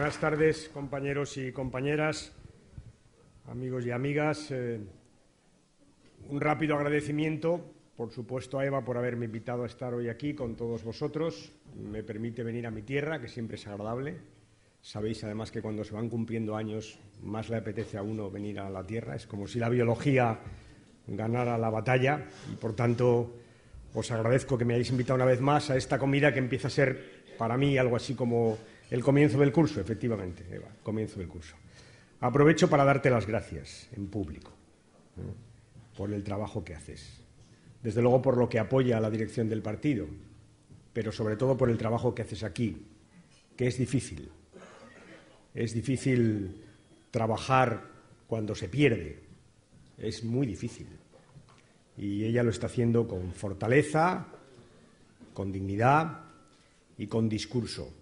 Buenas tardes, compañeros y compañeras, amigos y amigas. Un rápido agradecimiento, por supuesto, a Eva por haberme invitado a estar hoy aquí con todos vosotros. Me permite venir a mi tierra, que siempre es agradable. Sabéis, además, que cuando se van cumpliendo años, más le apetece a uno venir a la tierra. Es como si la biología ganara la batalla y, por tanto, os agradezco que me hayáis invitado una vez más a esta comida que empieza a ser, para mí, algo así como el comienzo del curso, efectivamente, Eva, comienzo del curso. Aprovecho para darte las gracias en público por el trabajo que haces. Desde luego por lo que apoya a la dirección del partido, pero sobre todo por el trabajo que haces aquí, que es difícil. Es difícil trabajar cuando se pierde, es muy difícil. Y ella lo está haciendo con fortaleza, con dignidad y con discurso.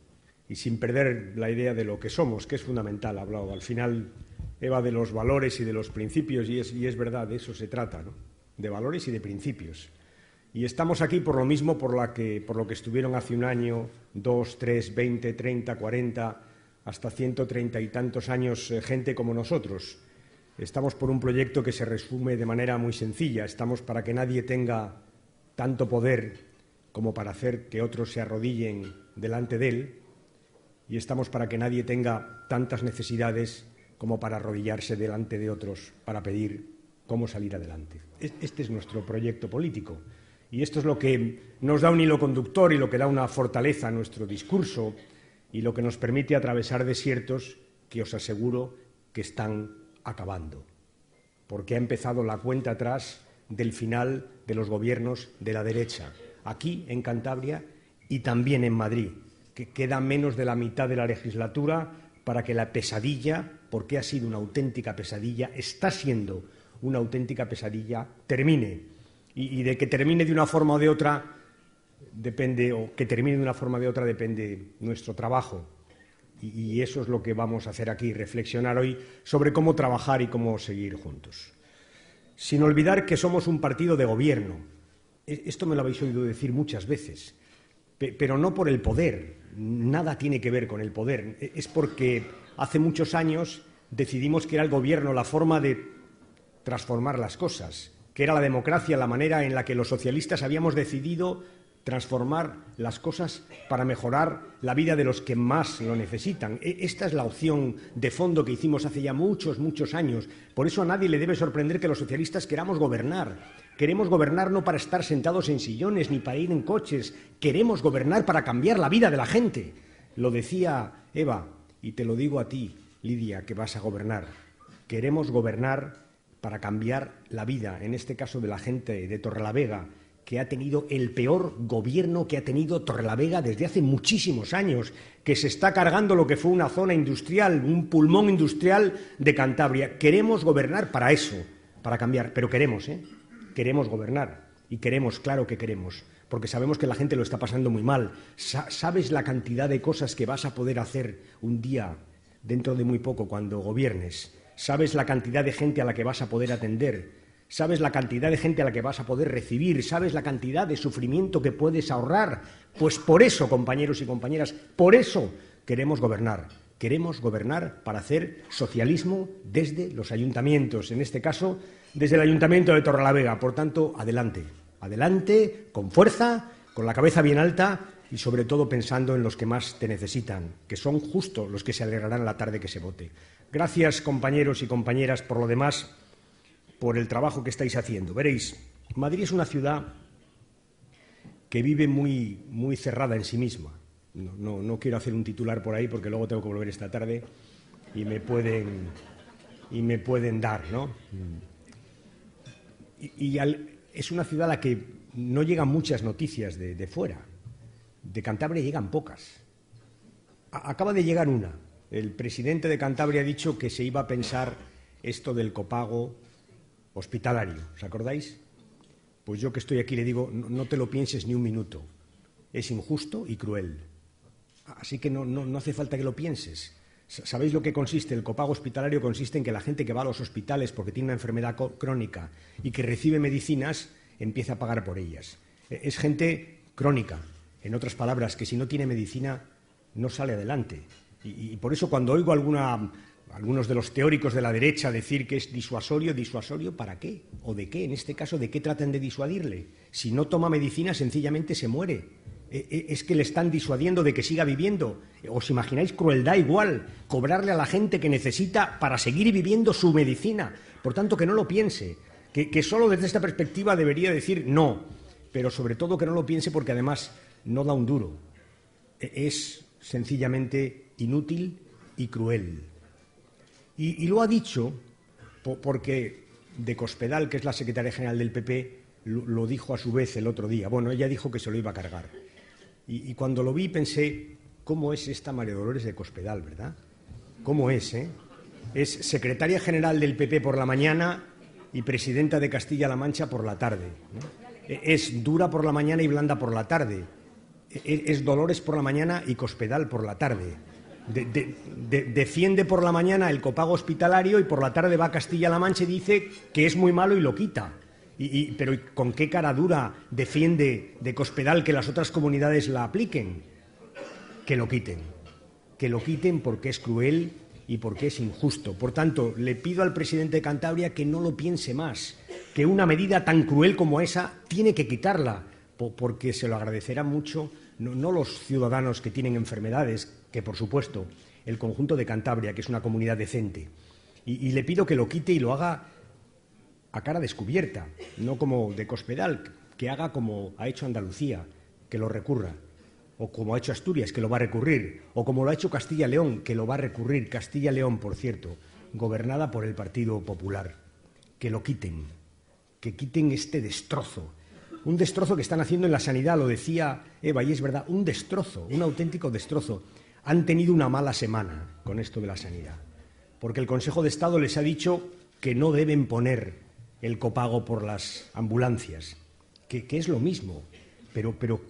Y sin perder la idea de lo que somos, que es fundamental. Ha hablado al final, Eva, de los valores y de los principios, y es verdad, de eso se trata, ¿no? De valores y de principios. Y estamos aquí por lo mismo, por lo que estuvieron hace un año, 2, 3, 20, 30, 40, hasta 130 y tantos años gente como nosotros. Estamos por un proyecto que se resume de manera muy sencilla. Estamos para que nadie tenga tanto poder como para hacer que otros se arrodillen delante de él, y estamos para que nadie tenga tantas necesidades como para arrodillarse delante de otros para pedir cómo salir adelante. Este es nuestro proyecto político y esto es lo que nos da un hilo conductor y lo que da una fortaleza a nuestro discurso y lo que nos permite atravesar desiertos que os aseguro que están acabando, porque ha empezado la cuenta atrás del final de los gobiernos de la derecha, aquí en Cantabria y también en Madrid, que queda menos de la mitad de la legislatura para que la pesadilla, porque ha sido una auténtica pesadilla, está siendo una auténtica pesadilla, termine. Y de que termine de una forma o de otra depende, o que termine de una forma o de otra depende nuestro trabajo. Y eso es lo que vamos a hacer aquí, reflexionar hoy sobre cómo trabajar y cómo seguir juntos. Sin olvidar que somos un partido de gobierno. Esto me lo habéis oído decir muchas veces, pero no por el poder. Nada tiene que ver con el poder. Es porque hace muchos años decidimos que era el gobierno la forma de transformar las cosas, que era la democracia la manera en la que los socialistas habíamos decidido transformar las cosas para mejorar la vida de los que más lo necesitan. Esta es la opción de fondo que hicimos hace ya muchos, muchos años. Por eso a nadie le debe sorprender que los socialistas queramos gobernar. Queremos gobernar no para estar sentados en sillones ni para ir en coches. Queremos gobernar para cambiar la vida de la gente. Lo decía Eva, y te lo digo a ti, Lidia, que vas a gobernar. Queremos gobernar para cambiar la vida, en este caso de la gente de Torrelavega, que ha tenido el peor gobierno que ha tenido Torrelavega desde hace muchísimos años, que se está cargando lo que fue una zona industrial, un pulmón industrial de Cantabria. Queremos gobernar para eso, para cambiar, pero queremos, queremos gobernar y queremos, claro que queremos, porque sabemos que la gente lo está pasando muy mal. ¿Sabes la cantidad de cosas que vas a poder hacer un día, dentro de muy poco, cuando gobiernes? ¿Sabes la cantidad de gente a la que vas a poder atender? ¿Sabes la cantidad de gente a la que vas a poder recibir? ¿Sabes la cantidad de sufrimiento que puedes ahorrar? Pues por eso, compañeros y compañeras, por eso queremos gobernar. Queremos gobernar para hacer socialismo desde los ayuntamientos, en este caso, desde el Ayuntamiento de Torrelavega. Por tanto, adelante, adelante, con fuerza, con la cabeza bien alta y, sobre todo, pensando en los que más te necesitan, que son justo los que se alegrarán la tarde que se vote. Gracias, compañeros y compañeras, por lo demás, por el trabajo que estáis haciendo. Veréis, Madrid es una ciudad que vive muy, muy cerrada en sí misma. No quiero hacer un titular por ahí porque luego tengo que volver esta tarde y me pueden dar, ¿no? Es una ciudad a la que no llegan muchas noticias de fuera. De Cantabria llegan pocas. Acaba de llegar una. El presidente de Cantabria ha dicho que se iba a pensar esto del copago hospitalario. ¿Os acordáis? Pues yo que estoy aquí le digo, no te lo pienses ni un minuto. Es injusto y cruel. Así que no hace falta que lo pienses. ¿Sabéis lo que consiste? El copago hospitalario consiste en que la gente que va a los hospitales porque tiene una enfermedad crónica y que recibe medicinas empieza a pagar por ellas. Es gente crónica. En otras palabras, que si no tiene medicina no sale adelante. Y por eso cuando oigo algunos de los teóricos de la derecha decir que es disuasorio, ¿disuasorio para qué? ¿O de qué? En este caso, ¿de qué tratan de disuadirle? Si no toma medicina, sencillamente se muere. Es que le están disuadiendo de que siga viviendo. ¿Os imagináis crueldad igual? Cobrarle a la gente que necesita para seguir viviendo su medicina. Por tanto, que no lo piense. Que solo desde esta perspectiva debería decir no. Pero sobre todo que no lo piense porque además no da un duro. Es sencillamente inútil y cruel. Y lo ha dicho porque de Cospedal, que es la secretaria general del PP, lo dijo a su vez el otro día. Bueno, ella dijo que se lo iba a cargar. Y cuando lo vi pensé, ¿cómo es esta María Dolores de Cospedal, verdad? ¿Cómo es, eh? Es secretaria general del PP por la mañana y presidenta de Castilla-La Mancha por la tarde, ¿no? Es dura por la mañana y blanda por la tarde. Es Dolores por la mañana y Cospedal por la tarde. Defiende por la mañana el copago hospitalario y por la tarde va a Castilla-La Mancha y dice que es muy malo y lo quita. Pero ¿con qué cara dura defiende de Cospedal que las otras comunidades la apliquen? Que lo quiten porque es cruel y porque es injusto. Por tanto, le pido al presidente de Cantabria que no lo piense más, que una medida tan cruel como esa tiene que quitarla, porque se lo agradecerá mucho, no los ciudadanos que tienen enfermedades, que por supuesto el conjunto de Cantabria, que es una comunidad decente, y le pido que lo quite y lo haga a cara descubierta, no como de Cospedal, que haga como ha hecho Andalucía, que lo recurra, o como ha hecho Asturias, que lo va a recurrir, o como lo ha hecho Castilla-León, que lo va a recurrir. Castilla-León, por cierto, gobernada por el Partido Popular. Que lo quiten, que quiten este destrozo. Un destrozo que están haciendo en la sanidad, lo decía Eva, y es verdad, un destrozo, un auténtico destrozo. Han tenido una mala semana con esto de la sanidad, porque el Consejo de Estado les ha dicho que no deben poner el copago por las ambulancias, que es lo mismo, pero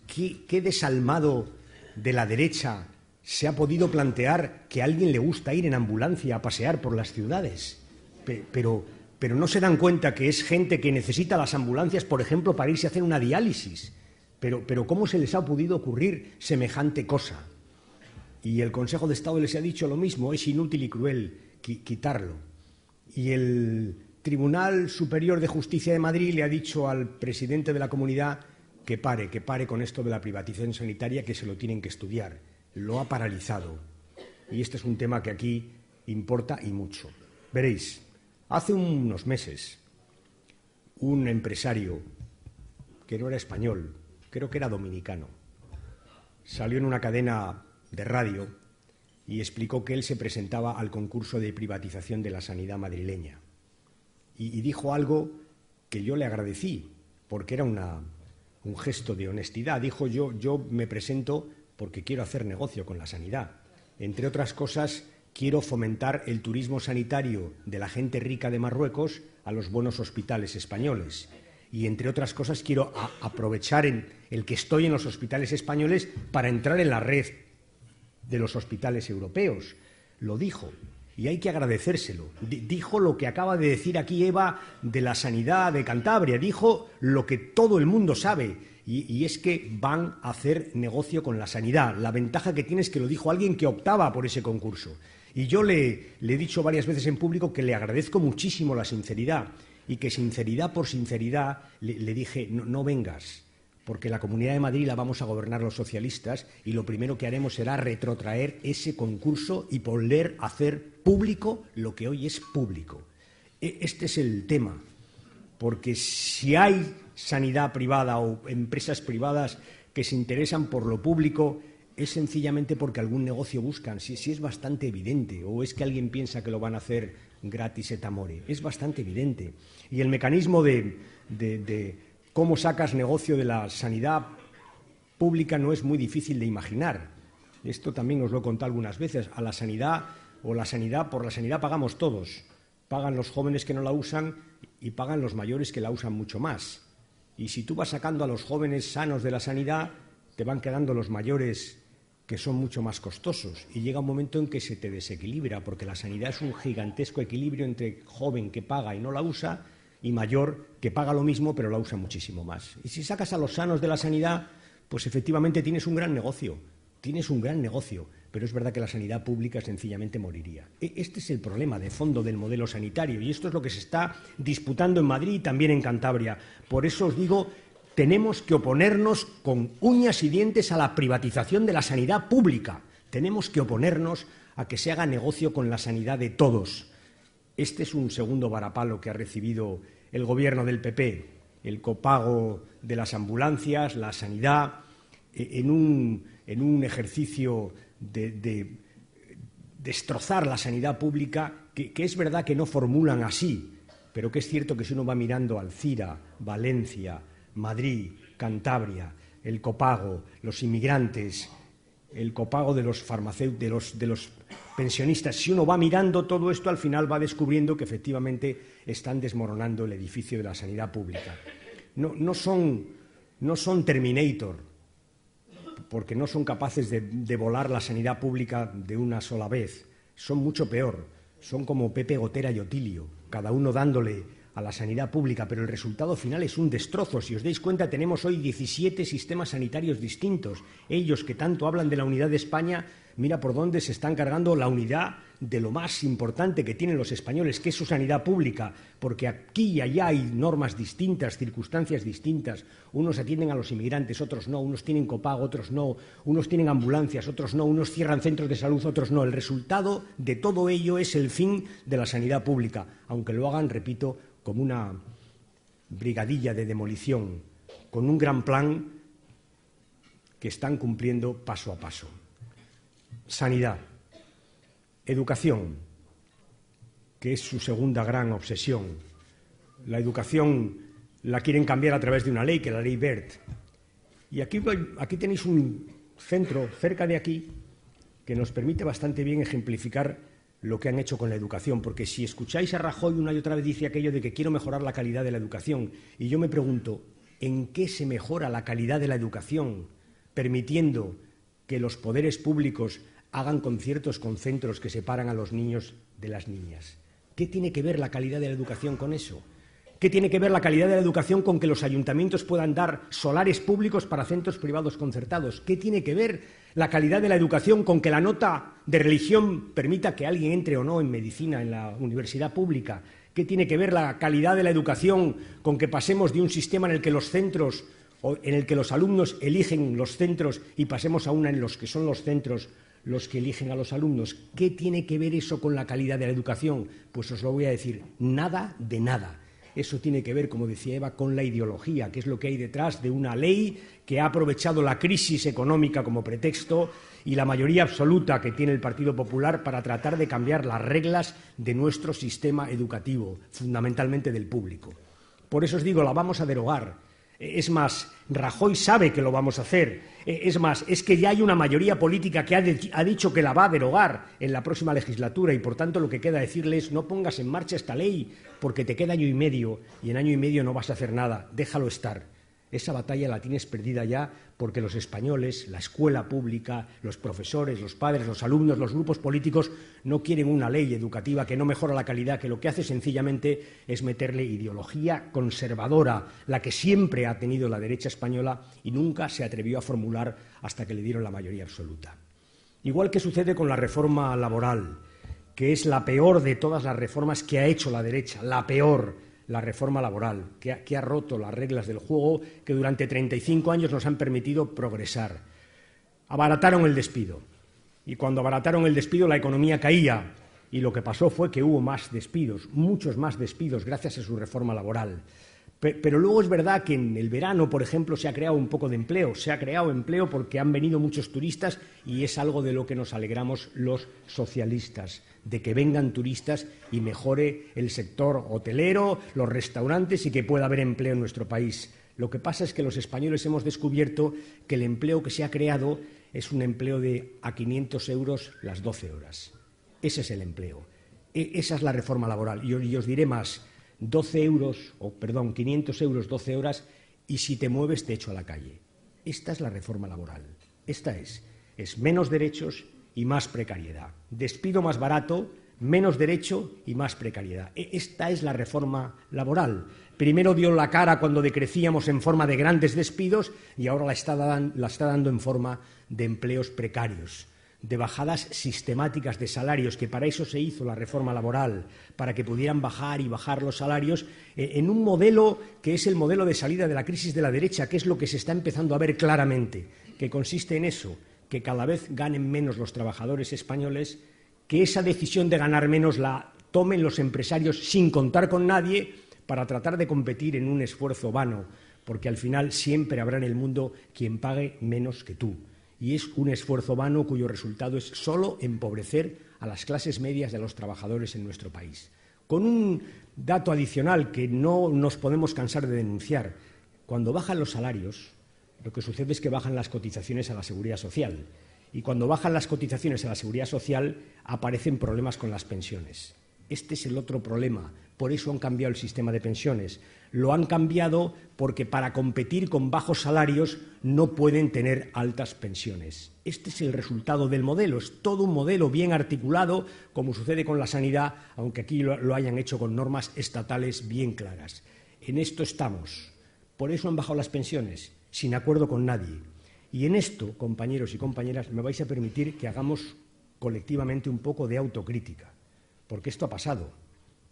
¿qué desalmado de la derecha se ha podido plantear que a alguien le gusta ir en ambulancia a pasear por las ciudades? Pero no se dan cuenta que es gente que necesita las ambulancias, por ejemplo, para irse a hacer una diálisis. Pero ¿cómo se les ha podido ocurrir semejante cosa? Y el Consejo de Estado les ha dicho lo mismo, es inútil y cruel quitarlo. Y el Tribunal Superior de Justicia de Madrid le ha dicho al presidente de la comunidad que pare con esto de la privatización sanitaria, que se lo tienen que estudiar. Lo ha paralizado. Y este es un tema que aquí importa y mucho. Veréis, hace unos meses, un empresario que no era español, creo que era dominicano, salió en una cadena de radio y explicó que él se presentaba al concurso de privatización de la sanidad madrileña. Y dijo algo que yo le agradecí, porque era un gesto de honestidad. Dijo, yo me presento porque quiero hacer negocio con la sanidad. Entre otras cosas, quiero fomentar el turismo sanitario de la gente rica de Marruecos a los buenos hospitales españoles. Y entre otras cosas, quiero aprovechar el que estoy en los hospitales españoles para entrar en la red de los hospitales europeos. Lo dijo. Y hay que agradecérselo. Dijo lo que acaba de decir aquí Eva de la sanidad de Cantabria. Dijo lo que todo el mundo sabe. Y es que van a hacer negocio con la sanidad. La ventaja que tiene es que lo dijo alguien que optaba por ese concurso. Y yo le he dicho varias veces en público que le agradezco muchísimo la sinceridad. Y que sinceridad por sinceridad le dije, no vengas, porque la Comunidad de Madrid la vamos a gobernar los socialistas y lo primero que haremos será retrotraer ese concurso y volver a hacer público lo que hoy es público. Este es el tema, porque si hay sanidad privada o empresas privadas que se interesan por lo público, es sencillamente porque algún negocio buscan. Si es bastante evidente, o es que alguien piensa que lo van a hacer gratis et amore. Es bastante evidente. Y el mecanismo de cómo sacas negocio de la sanidad pública no es muy difícil de imaginar. Esto también os lo he contado algunas veces. A la sanidad por la sanidad pagamos todos. Pagan los jóvenes que no la usan y pagan los mayores que la usan mucho más. Y si tú vas sacando a los jóvenes sanos de la sanidad, te van quedando los mayores que son mucho más costosos. Y llega un momento en que se te desequilibra, porque la sanidad es un gigantesco equilibrio entre joven que paga y no la usa y mayor que paga lo mismo pero la usa muchísimo más. Y si sacas a los sanos de la sanidad, pues efectivamente tienes un gran negocio, tienes un gran negocio, pero es verdad que la sanidad pública sencillamente moriría. Este es el problema de fondo del modelo sanitario y esto es lo que se está disputando en Madrid y también en Cantabria. Por eso os digo, tenemos que oponernos con uñas y dientes a la privatización de la sanidad pública. Tenemos que oponernos a que se haga negocio con la sanidad de todos. Este es un segundo varapalo que ha recibido el Gobierno del PP, el copago de las ambulancias, la sanidad, en un ejercicio de destrozar la sanidad pública, que es verdad que no formulan así, pero que es cierto que si uno va mirando Alcira, Valencia, Madrid, Cantabria, el copago, los inmigrantes, el copago de los farmacéuticos, de los pensionistas, si uno va mirando todo esto, al final va descubriendo que efectivamente están desmoronando el edificio de la sanidad pública. No son Terminator, porque no son capaces de volar la sanidad pública de una sola vez. Son mucho peor. Son como Pepe Gotera y Otilio, cada uno dándole a la sanidad pública, pero el resultado final es un destrozo. Si os dais cuenta, tenemos hoy 17 sistemas sanitarios distintos. Ellos que tanto hablan de la unidad de España, mira por dónde se están cargando la unidad de lo más importante que tienen los españoles, que es su sanidad pública, porque aquí y allá hay normas distintas, circunstancias distintas. Unos atienden a los inmigrantes, otros no, unos tienen copago, otros no, unos tienen ambulancias, otros no, unos cierran centros de salud, otros no. El resultado de todo ello es el fin de la sanidad pública, aunque lo hagan, repito, como una brigadilla de demolición, con un gran plan que están cumpliendo paso a paso. Sanidad. Educación, que es su segunda gran obsesión. La educación la quieren cambiar a través de una ley, que es la ley Wert. Y aquí tenéis un centro cerca de aquí que nos permite bastante bien ejemplificar lo que han hecho con la educación, porque si escucháis a Rajoy una y otra vez dice aquello de que quiero mejorar la calidad de la educación, y yo me pregunto, ¿en qué se mejora la calidad de la educación permitiendo que los poderes públicos hagan conciertos con centros que separan a los niños de las niñas? ¿Qué tiene que ver la calidad de la educación con eso? ¿Qué tiene que ver la calidad de la educación con que los ayuntamientos puedan dar solares públicos para centros privados concertados? ¿Qué tiene que ver la calidad de la educación con que la nota de religión permita que alguien entre o no en medicina en la universidad pública? ¿Qué tiene que ver la calidad de la educación con que pasemos de un sistema en el que los centros o en el que los alumnos eligen los centros y pasemos a una en los que son los centros los que eligen a los alumnos? ¿Qué tiene que ver eso con la calidad de la educación? Pues os lo voy a decir, nada de nada. Eso tiene que ver, como decía Eva, con la ideología, que es lo que hay detrás de una ley que ha aprovechado la crisis económica como pretexto y la mayoría absoluta que tiene el Partido Popular para tratar de cambiar las reglas de nuestro sistema educativo, fundamentalmente del público. Por eso os digo, la vamos a derogar. Es más, Rajoy sabe que lo vamos a hacer. Es más, es que ya hay una mayoría política que ha dicho que la va a derogar en la próxima legislatura y, por tanto, lo que queda decirle es no pongas en marcha esta ley porque te queda año y medio y en año y medio no vas a hacer nada. Déjalo estar. Esa batalla la tienes perdida ya porque los españoles, la escuela pública, los profesores, los padres, los alumnos, los grupos políticos no quieren una ley educativa que no mejora la calidad, que lo que hace sencillamente es meterle ideología conservadora, la que siempre ha tenido la derecha española y nunca se atrevió a formular hasta que le dieron la mayoría absoluta. Igual que sucede con la reforma laboral, que es la peor de todas las reformas que ha hecho la derecha, la peor. La reforma laboral, que ha roto las reglas del juego que durante 35 años nos han permitido progresar. Abarataron el despido y cuando abarataron el despido la economía caía y lo que pasó fue que hubo más despidos, muchos más despidos gracias a su reforma laboral. Pero luego es verdad que en el verano, por ejemplo, se ha creado un poco de empleo. Se ha creado empleo porque han venido muchos turistas y es algo de lo que nos alegramos los socialistas, de que vengan turistas y mejore el sector hotelero, los restaurantes y que pueda haber empleo en nuestro país. Lo que pasa es que los españoles hemos descubierto que el empleo que se ha creado es un empleo de a 500 euros las 12 horas. Ese es el empleo. Esa es la reforma laboral. Y os diré más. 500 euros 12 horas y si te mueves te echo a la calle. Esta es la reforma laboral. Esta es menos derechos y más precariedad. Despido más barato, menos derecho y más precariedad. Esta es la reforma laboral. Primero dio la cara cuando decrecíamos en forma de grandes despidos y ahora la está dando en forma de empleos precarios, de bajadas sistemáticas de salarios, que para eso se hizo la reforma laboral, para que pudieran bajar y bajar los salarios, en un modelo que es el modelo de salida de la crisis de la derecha, que es lo que se está empezando a ver claramente, que consiste en eso, que cada vez ganen menos los trabajadores españoles, que esa decisión de ganar menos la tomen los empresarios sin contar con nadie para tratar de competir en un esfuerzo vano, porque al final siempre habrá en el mundo quien pague menos que tú. Y es un esfuerzo vano cuyo resultado es solo empobrecer a las clases medias de los trabajadores en nuestro país. Con un dato adicional que no nos podemos cansar de denunciar: cuando bajan los salarios, lo que sucede es que bajan las cotizaciones a la Seguridad Social. Y cuando bajan las cotizaciones a la Seguridad Social, aparecen problemas con las pensiones. Este es el otro problema. Por eso han cambiado el sistema de pensiones. Lo han cambiado porque para competir con bajos salarios no pueden tener altas pensiones. Este es el resultado del modelo. Es todo un modelo bien articulado, como sucede con la sanidad, aunque aquí lo hayan hecho con normas estatales bien claras. En esto estamos. Por eso han bajado las pensiones, sin acuerdo con nadie. Y en esto, compañeros y compañeras, me vais a permitir que hagamos colectivamente un poco de autocrítica, porque esto ha pasado.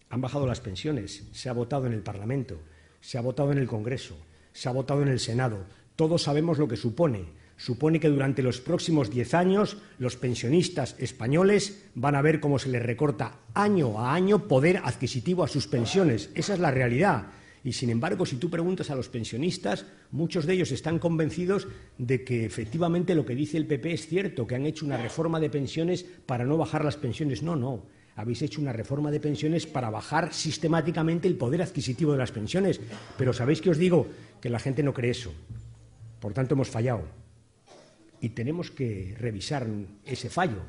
Han bajado las pensiones, se ha votado en el Parlamento, se ha votado en el Congreso, se ha votado en el Senado. Todos sabemos lo que supone. Supone que durante los próximos 10 años los pensionistas españoles van a ver cómo se les recorta año a año poder adquisitivo a sus pensiones. Esa es la realidad. Y, sin embargo, si tú preguntas a los pensionistas, muchos de ellos están convencidos de que efectivamente lo que dice el PP es cierto, que han hecho una reforma de pensiones para no bajar las pensiones. No. Habéis hecho una reforma de pensiones para bajar sistemáticamente el poder adquisitivo de las pensiones. Pero ¿sabéis qué os digo? Que la gente no cree eso. Por tanto, hemos fallado. Y tenemos que revisar ese fallo.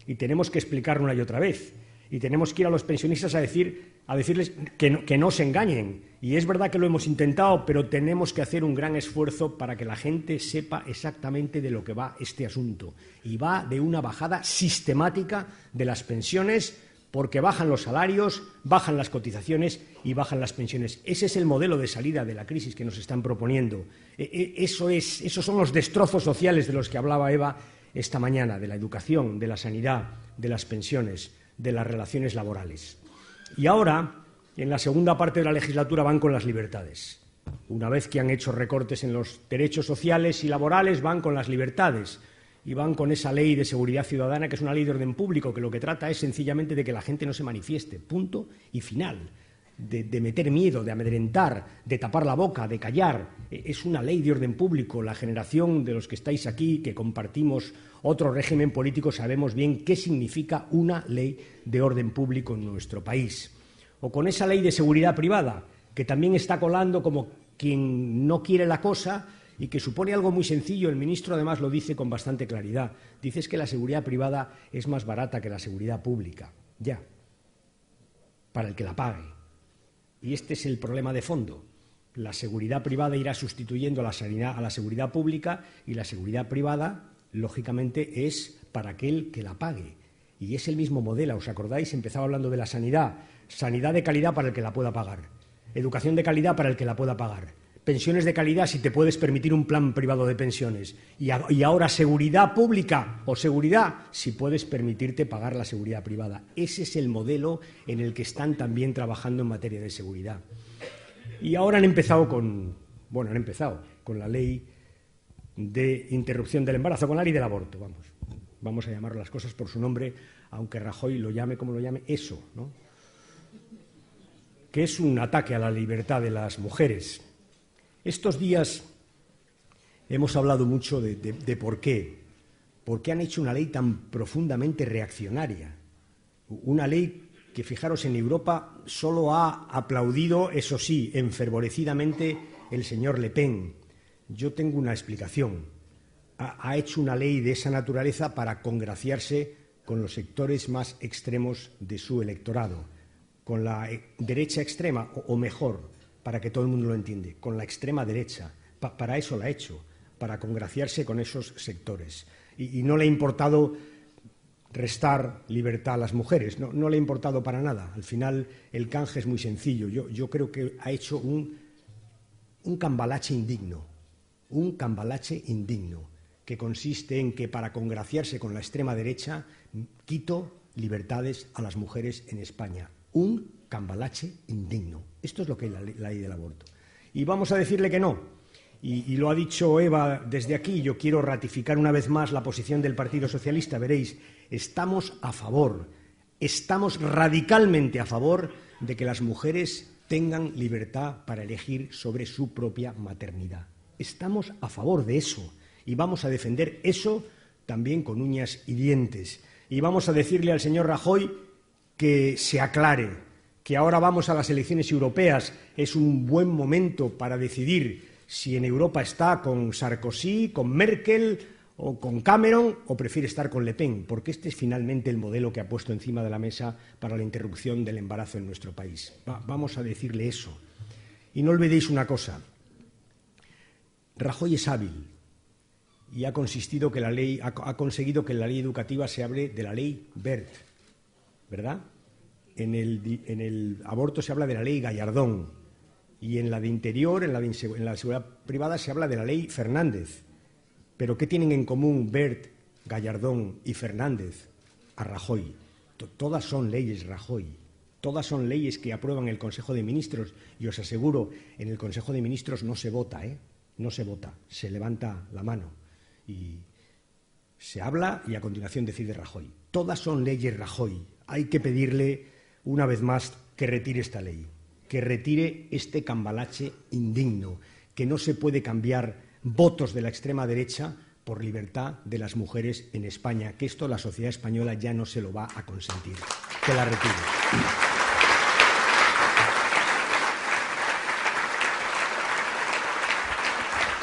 Y tenemos que explicarlo una y otra vez. Y tenemos que ir a los pensionistas a decirles que no se engañen. Y es verdad que lo hemos intentado, pero tenemos que hacer un gran esfuerzo para que la gente sepa exactamente de lo que va este asunto. Y va de una bajada sistemática de las pensiones, porque bajan los salarios, bajan las cotizaciones y bajan las pensiones. Ese es el modelo de salida de la crisis que nos están proponiendo. Esos son los destrozos sociales de los que hablaba Eva esta mañana, de la educación, de la sanidad, de las pensiones, de las relaciones laborales. Y ahora, en la segunda parte de la legislatura, van con las libertades. Una vez que han hecho recortes en los derechos sociales y laborales, van con las libertades. Y van con esa ley de seguridad ciudadana, que es una ley de orden público, que lo que trata es sencillamente de que la gente no se manifieste, punto y final, de meter miedo, de amedrentar, de tapar la boca, de callar. Es una ley de orden público. La generación de los que estáis aquí, que compartimos otro régimen político, sabemos bien qué significa una ley de orden público en nuestro país. O con esa ley de seguridad privada, que también está colando como quien no quiere la cosa, y que supone algo muy sencillo. El ministro además lo dice con bastante claridad. Dice que la seguridad privada es más barata que la seguridad pública. Ya. Para el que la pague. Y este es el problema de fondo. La seguridad privada irá sustituyendo a la seguridad pública, y la seguridad privada, lógicamente, es para aquel que la pague. Y es el mismo modelo. ¿Os acordáis? Empezaba hablando de la sanidad. Sanidad de calidad para el que la pueda pagar. Educación de calidad para el que la pueda pagar. Pensiones de calidad si te puedes permitir un plan privado de pensiones. Y ahora seguridad pública o seguridad si puedes permitirte pagar la seguridad privada. Ese es el modelo en el que están también trabajando en materia de seguridad. Y ahora han empezado con la ley de interrupción del embarazo, con la ley del aborto. Vamos a llamar las cosas por su nombre, aunque Rajoy lo llame como lo llame, eso, ¿no? Que es un ataque a la libertad de las mujeres. Estos días hemos hablado mucho de por qué. ¿Por qué han hecho una ley tan profundamente reaccionaria? Una ley que, fijaros, en Europa solo ha aplaudido, eso sí, enfervorecidamente el señor Le Pen. Yo tengo una explicación. Ha hecho una ley de esa naturaleza para congraciarse con los sectores más extremos de su electorado, con la derecha extrema, o mejor, para que todo el mundo lo entienda, con la extrema derecha. Para eso la ha hecho, para congraciarse con esos sectores. Y no le ha importado restar libertad a las mujeres. No le ha importado para nada. Al final el canje es muy sencillo. Yo creo que ha hecho un cambalache indigno, que consiste en que para congraciarse con la extrema derecha quito libertades a las mujeres en España. Un cambalache indigno. Esto es lo que es la ley del aborto. Y vamos a decirle que no. Y lo ha dicho Eva desde aquí. Yo quiero ratificar una vez más la posición del Partido Socialista. Veréis, estamos a favor, estamos radicalmente a favor de que las mujeres tengan libertad para elegir sobre su propia maternidad. Estamos a favor de eso y vamos a defender eso también con uñas y dientes. Y vamos a decirle al señor Rajoy que se aclare, que ahora vamos a las elecciones europeas, es un buen momento para decidir si en Europa está con Sarkozy, con Merkel o con Cameron o prefiere estar con Le Pen, porque este es finalmente el modelo que ha puesto encima de la mesa para la interrupción del embarazo en nuestro país. Vamos a decirle eso. Y no olvidéis una cosa. Rajoy es hábil y ha conseguido que la ley educativa se hable de la ley Wert, ¿verdad? En el aborto se habla de la ley Gallardón y en la de Interior, en la seguridad privada se habla de la ley Fernández. ¿Pero qué tienen en común Wert, Gallardón y Fernández a Rajoy? Todas son leyes Rajoy. Todas son leyes que aprueban el Consejo de Ministros y os aseguro, en el Consejo de Ministros no se vota, no se vota, se levanta la mano y se habla y a continuación decide Rajoy. Todas son leyes Rajoy. Hay que pedirle una vez más que retire esta ley, que retire este cambalache indigno, que no se puede cambiar votos de la extrema derecha por libertad de las mujeres en España, que esto la sociedad española ya no se lo va a consentir. Que la retire.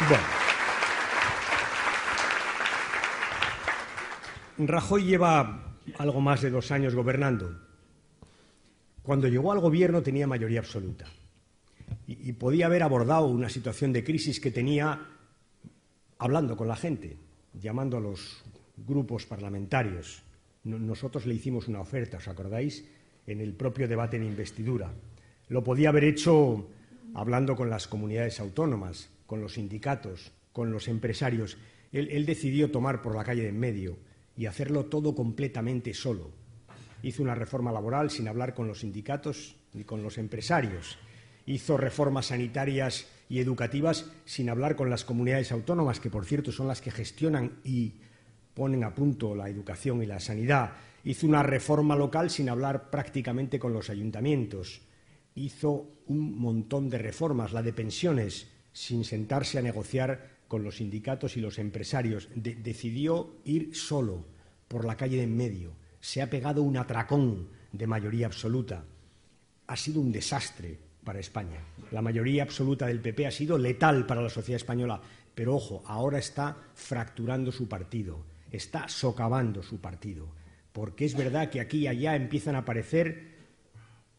Bueno, Rajoy lleva algo más de 2 años gobernando. Cuando llegó al gobierno tenía mayoría absoluta y podía haber abordado una situación de crisis que tenía hablando con la gente, llamando a los grupos parlamentarios. Nosotros le hicimos una oferta, ¿os acordáis? En el propio debate de investidura. Lo podía haber hecho hablando con las comunidades autónomas, con los sindicatos, con los empresarios. Él decidió tomar por la calle de en medio y hacerlo todo completamente solo. Hizo una reforma laboral sin hablar con los sindicatos ni con los empresarios. Hizo reformas sanitarias y educativas sin hablar con las comunidades autónomas, que por cierto son las que gestionan y ponen a punto la educación y la sanidad. Hizo una reforma local sin hablar prácticamente con los ayuntamientos. Hizo un montón de reformas, la de pensiones, sin sentarse a negociar con los sindicatos y los empresarios. Decidió ir solo por la calle de en medio. Se ha pegado un atracón de mayoría absoluta. Ha sido un desastre para España. La mayoría absoluta del PP ha sido letal para la sociedad española, pero ojo, ahora está fracturando su partido, está socavando su partido, porque es verdad que aquí y allá empiezan a aparecer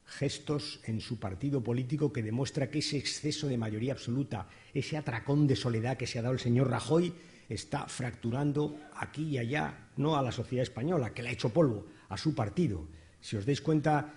gestos en su partido político que demuestra que ese exceso de mayoría absoluta, ese atracón de soledad que se ha dado el señor Rajoy, está fracturando aquí y allá, no a la sociedad española, que le ha hecho polvo, a su partido. Si os dais cuenta,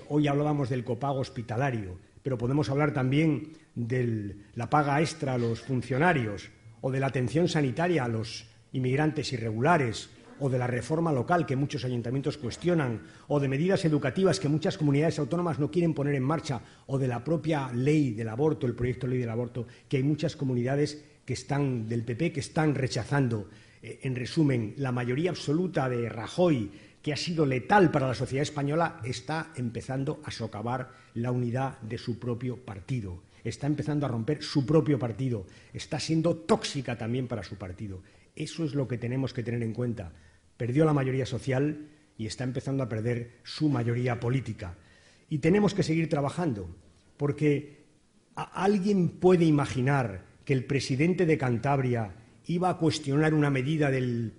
hoy hablábamos del copago hospitalario, pero podemos hablar también de la paga extra a los funcionarios, o de la atención sanitaria a los inmigrantes irregulares, o de la reforma local que muchos ayuntamientos cuestionan, o de medidas educativas que muchas comunidades autónomas no quieren poner en marcha, o de la propia ley del aborto, el proyecto de ley del aborto, que hay muchas comunidades del PP que están rechazando. En resumen, la mayoría absoluta de Rajoy, que ha sido letal para la sociedad española, está empezando a socavar la unidad de su propio partido. Está empezando a romper su propio partido. Está siendo tóxica también para su partido. Eso es lo que tenemos que tener en cuenta. Perdió la mayoría social y está empezando a perder su mayoría política. Y tenemos que seguir trabajando, porque ¿alguien puede imaginar que el presidente de Cantabria iba a cuestionar una medida del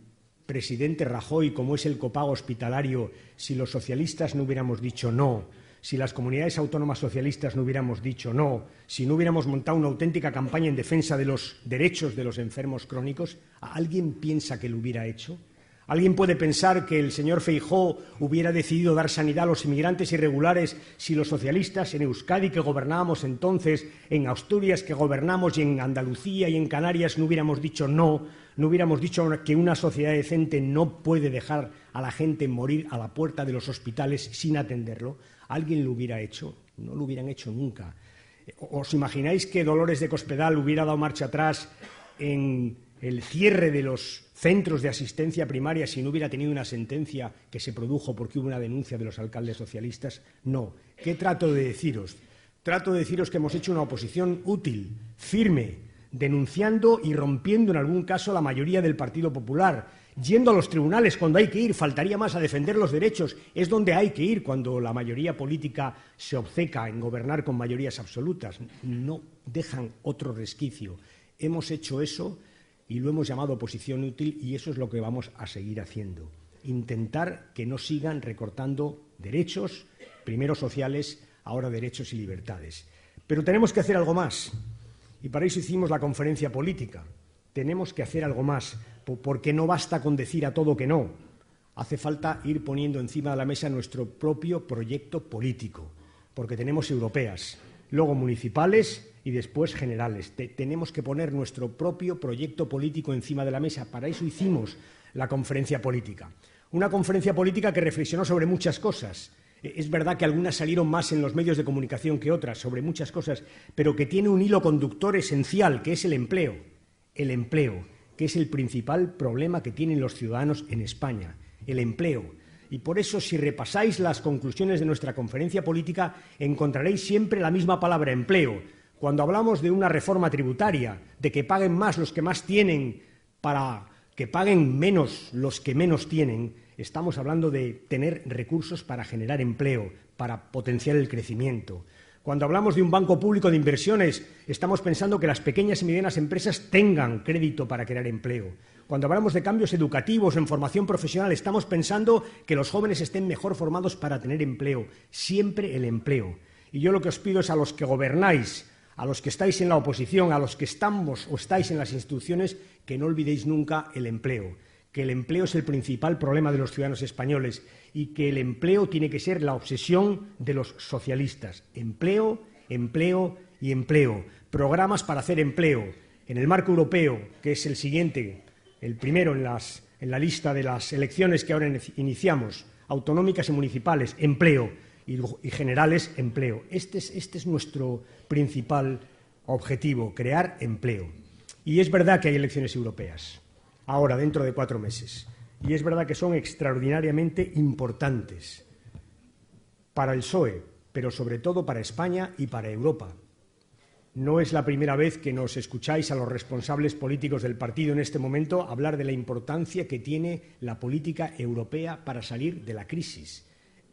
presidente Rajoy, como es el copago hospitalario, si los socialistas no hubiéramos dicho no, si las comunidades autónomas socialistas no hubiéramos dicho no, si no hubiéramos montado una auténtica campaña en defensa de los derechos de los enfermos crónicos? ¿Alguien piensa que lo hubiera hecho? ¿Alguien puede pensar que el señor Feijóo hubiera decidido dar sanidad a los inmigrantes irregulares si los socialistas en Euskadi, que gobernábamos entonces, en Asturias, que gobernamos, y en Andalucía y en Canarias no hubiéramos dicho no, no hubiéramos dicho que una sociedad decente no puede dejar a la gente morir a la puerta de los hospitales sin atenderlo? ¿Alguien lo hubiera hecho? No lo hubieran hecho nunca. ¿Os imagináis que Dolores de Cospedal hubiera dado marcha atrás en el cierre de los centros de asistencia primaria si no hubiera tenido una sentencia que se produjo porque hubo una denuncia de los alcaldes socialistas? No. ¿Qué trato de deciros? Trato de deciros que hemos hecho una oposición útil, firme, denunciando y rompiendo en algún caso la mayoría del Partido Popular, yendo a los tribunales cuando hay que ir, faltaría más, a defender los derechos, es donde hay que ir cuando la mayoría política se obceca en gobernar con mayorías absolutas, no dejan otro resquicio. Hemos hecho eso y lo hemos llamado oposición útil, y eso es lo que vamos a seguir haciendo. Intentar que no sigan recortando derechos, primero sociales, ahora derechos y libertades. Pero tenemos que hacer algo más, y para eso hicimos la conferencia política. Tenemos que hacer algo más, porque no basta con decir a todo que no. Hace falta ir poniendo encima de la mesa nuestro propio proyecto político, porque tenemos europeas, luego municipales y después generales. Tenemos que poner nuestro propio proyecto político encima de la mesa. Para eso hicimos la conferencia política. Una conferencia política que reflexionó sobre muchas cosas. Es verdad que algunas salieron más en los medios de comunicación que otras, sobre muchas cosas, pero que tiene un hilo conductor esencial, que es el empleo. El empleo, que es el principal problema que tienen los ciudadanos en España. El empleo. Y por eso, si repasáis las conclusiones de nuestra conferencia política, encontraréis siempre la misma palabra, empleo. Cuando hablamos de una reforma tributaria, de que paguen más los que más tienen para que paguen menos los que menos tienen, estamos hablando de tener recursos para generar empleo, para potenciar el crecimiento. Cuando hablamos de un banco público de inversiones, estamos pensando que las pequeñas y medianas empresas tengan crédito para crear empleo. Cuando hablamos de cambios educativos en formación profesional, estamos pensando que los jóvenes estén mejor formados para tener empleo. Siempre el empleo. Y yo lo que os pido es a los que gobernáis, a los que estáis en la oposición, a los que estamos o estáis en las instituciones, que no olvidéis nunca el empleo, que el empleo es el principal problema de los ciudadanos españoles y que el empleo tiene que ser la obsesión de los socialistas. Empleo, empleo y empleo. Programas para hacer empleo. En el marco europeo, que es el siguiente, el primero en la lista de las elecciones que ahora iniciamos, autonómicas y municipales, empleo. Y generales, empleo. Este es nuestro principal objetivo, crear empleo. Y es verdad que hay elecciones europeas, ahora, dentro de 4 meses. Y es verdad que son extraordinariamente importantes para el PSOE, pero sobre todo para España y para Europa. No es la primera vez que nos escucháis a los responsables políticos del partido en este momento hablar de la importancia que tiene la política europea para salir de la crisis.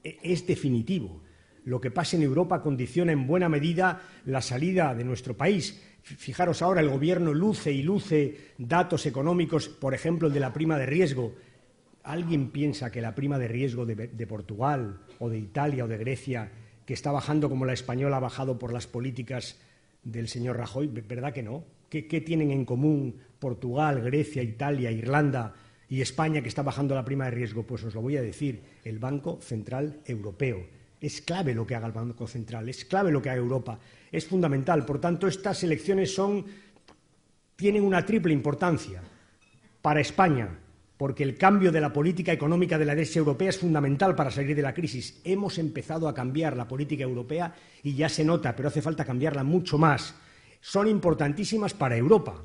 Es definitivo. Lo que pasa en Europa condiciona en buena medida la salida de nuestro país. Fijaros ahora, el Gobierno luce y luce datos económicos, por ejemplo, el de la prima de riesgo. ¿Alguien piensa que la prima de riesgo de Portugal o de Italia o de Grecia, que está bajando como la española ha bajado por las políticas del señor Rajoy? ¿Verdad que no? ¿Qué tienen en común Portugal, Grecia, Italia, Irlanda y España, que está bajando la prima de riesgo? Pues os lo voy a decir, el Banco Central Europeo. Es clave lo que haga el Banco Central, es clave lo que haga Europa, es fundamental. Por tanto, estas elecciones tienen una triple importancia para España, porque el cambio de la política económica de la derecha europea es fundamental para salir de la crisis. Hemos empezado a cambiar la política europea y ya se nota, pero hace falta cambiarla mucho más. Son importantísimas para Europa,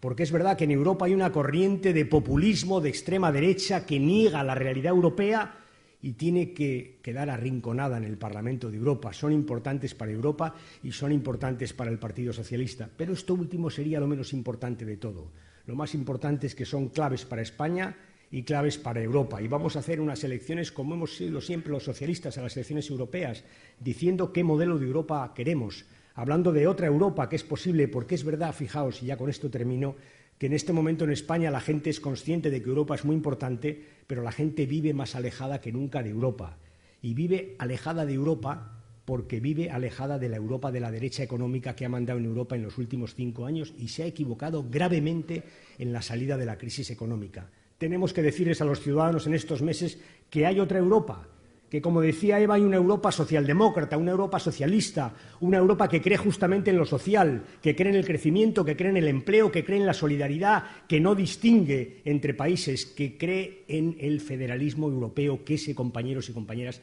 porque es verdad que en Europa hay una corriente de populismo de extrema derecha que niega la realidad europea y tiene que quedar arrinconada en el Parlamento de Europa. Son importantes para Europa y son importantes para el Partido Socialista. Pero esto último sería lo menos importante de todo. Lo más importante es que son claves para España y claves para Europa. Y vamos a hacer unas elecciones como hemos sido siempre los socialistas a las elecciones europeas, diciendo qué modelo de Europa queremos, hablando de otra Europa que es posible, porque es verdad, fijaos, y ya con esto termino, que en este momento en España la gente es consciente de que Europa es muy importante, pero la gente vive más alejada que nunca de Europa. Y vive alejada de Europa porque vive alejada de la Europa de la derecha económica que ha mandado en Europa en los últimos 5 años y se ha equivocado gravemente en la salida de la crisis económica. tenemos que decirles a los ciudadanos en estos meses que hay otra Europa, que, como decía Eva, hay una Europa socialdemócrata, una Europa socialista, una Europa que cree justamente en lo social, que cree en el crecimiento, que cree en el empleo, que cree en la solidaridad, que no distingue entre países, que cree en el federalismo europeo, que ese, compañeros y compañeras,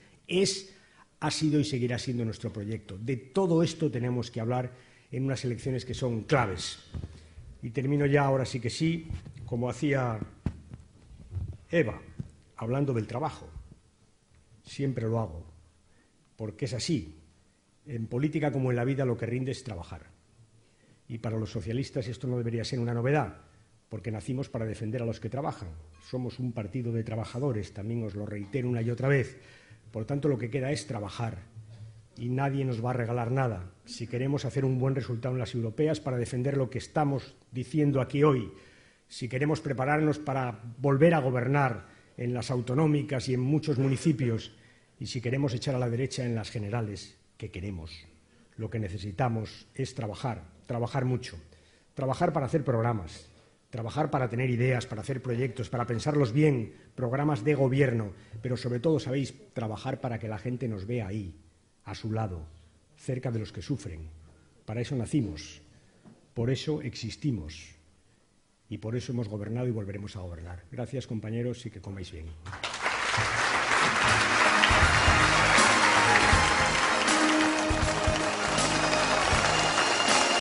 ha sido y seguirá siendo nuestro proyecto. De todo esto tenemos que hablar en unas elecciones que son claves. Y termino ya, ahora sí que sí, como hacía Eva, hablando del trabajo. Siempre lo hago, porque es así. En política como en la vida lo que rinde es trabajar. Y para los socialistas esto no debería ser una novedad, porque nacimos para defender a los que trabajan. Somos un partido de trabajadores, también os lo reitero una y otra vez. Por tanto, lo que queda es trabajar. Y nadie nos va a regalar nada. Si queremos hacer un buen resultado en las europeas para defender lo que estamos diciendo aquí hoy, si queremos prepararnos para volver a gobernar en las autonómicas y en muchos municipios, y si queremos echar a la derecha en las generales, ¿qué queremos? Lo que necesitamos es trabajar, trabajar mucho, trabajar para hacer programas, trabajar para tener ideas, para hacer proyectos, para pensarlos bien, programas de gobierno, pero sobre todo, sabéis, trabajar para que la gente nos vea ahí, a su lado, cerca de los que sufren. Para eso nacimos, por eso existimos. Y por eso hemos gobernado y volveremos a gobernar. Gracias, compañeros, y que comáis bien.